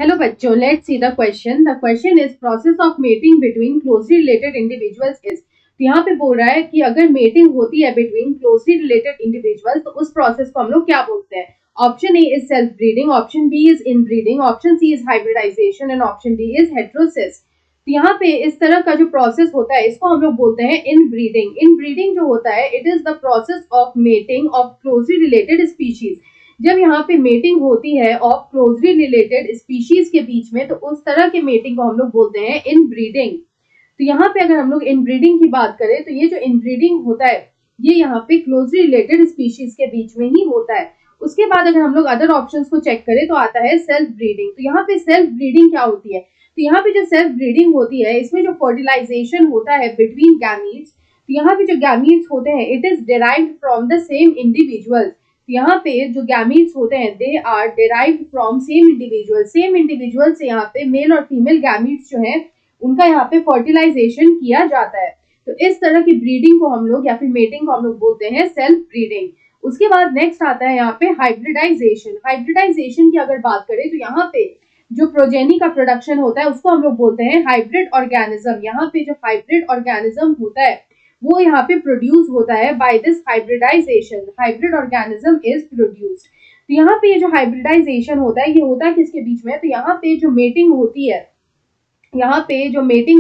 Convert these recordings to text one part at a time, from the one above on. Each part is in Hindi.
Hello बच्चों, let's see the question. The question is process of mating between closely related individuals is. तो यहाँ पे बोल रहा है कि अगर मेटिंग होती है बिटवीन क्लोजली रिलेटेड इंडिविजुअल्स तो उस प्रोसेस को हम लोग क्या बोलते हैं. Option A is self breeding, option B is inbreeding, option C is hybridisation and option D is heterosis. तो यहाँ पे इस तरह का जो प्रोसेस होता है इसको हम लोग बोलते हैं इनब्रीडिंग. इनब्रीडिंग जो होता है it is the process of mating of closely related species. जब यहाँ पे मेटिंग होती है ऑफ क्लोजली रिलेटेड स्पीशीज के बीच में तो उस तरह के मेटिंग को हम लोग बोलते हैं इनब्रीडिंग. तो यहाँ पे अगर हम लोग इनब्रीडिंग की बात करें तो ये जो इनब्रीडिंग होता है ये यहाँ पे क्लोजली रिलेटेड स्पीशीज के बीच में ही होता है. उसके बाद अगर हम लोग अदर ऑप्शंस को चेक करें तो आता है सेल्फ ब्रीडिंग. तो यहाँ पे सेल्फ ब्रीडिंग क्या होती है. तो यहाँ पे जो सेल्फ ब्रीडिंग होती है इसमें जो फर्टिलाइजेशन होता है बिटवीन गैमीट्स. तो यहाँ पे जो गैमीट्स होते हैं it is derived from the same individuals. यहाँ पे जो गैमीट्स होते हैं they are derived from same individual. Same individual से यहाँ पे मेल और फीमेल गैमीट्स जो है उनका यहाँ पे फर्टिलाइजेशन किया जाता है. तो इस तरह की ब्रीडिंग को हम लोग या फिर मेटिंग को हम लोग बोलते हैं सेल्फ ब्रीडिंग. उसके बाद नेक्स्ट आता है यहाँ पे हाइब्रिडाइजेशन. हाइब्रिडाइजेशन की अगर बात करें तो यहाँ पे जो प्रोजेनी का प्रोडक्शन होता है उसको हम लोग बोलते हैं हाइब्रिड ऑर्गेनिज्म. यहाँ पे जो हाइब्रिड ऑर्गेनिज्म होता है वो यहाँ पे प्रोड्यूस होता है by this hybridisation. Hybrid organism is produced. तो यहाँ पे ये जो हाइब्रिडाइजेशन होता है ये होता है किसके बीच में. तो यहाँ पे जो मेटिंग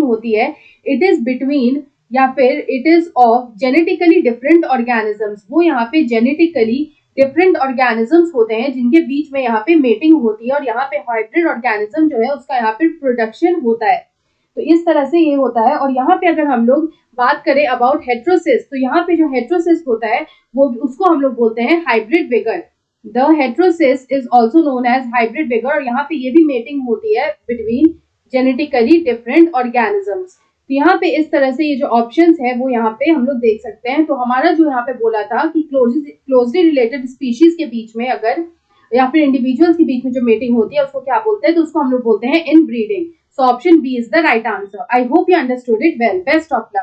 होती है इट इज बिटवीन या फिर it is of genetically different organisms. वो यहाँ पे जेनेटिकली डिफरेंट ऑर्गेनिजम्स होते हैं जिनके बीच में यहाँ पे मेटिंग होती है और यहाँ पे हाइब्रिड ऑर्गेनिज्म जो है उसका यहाँ पे प्रोडक्शन होता है. तो इस तरह से ये होता है. और यहाँ पे अगर हम लोग बात करें अबाउट हेटेरोसिस तो यहाँ पे जो हेटेरोसिस होता है वो उसको हम लोग बोलते हैं hybrid vigour. The heterosis is also known as hybrid vigour. और यहाँ पे ये भी मेटिंग होती है बिटवीन जेनेटिकली डिफरेंट ऑर्गेनिजम्स. तो यहाँ पे इस तरह से ये जो ऑप्शंस है वो यहाँ पे हम लोग देख सकते हैं. तो हमारा जो यहाँ पे बोला था कि क्लोजली रिलेटेड स्पीशीज के बीच में अगर या फिर इंडिविजुअल्स के बीच में जो मेटिंग होती है उसको क्या बोलते हैं. तो उसको हम लोग बोलते हैं inbreeding. So option B is the right answer. I hope you understood it well. Best of luck.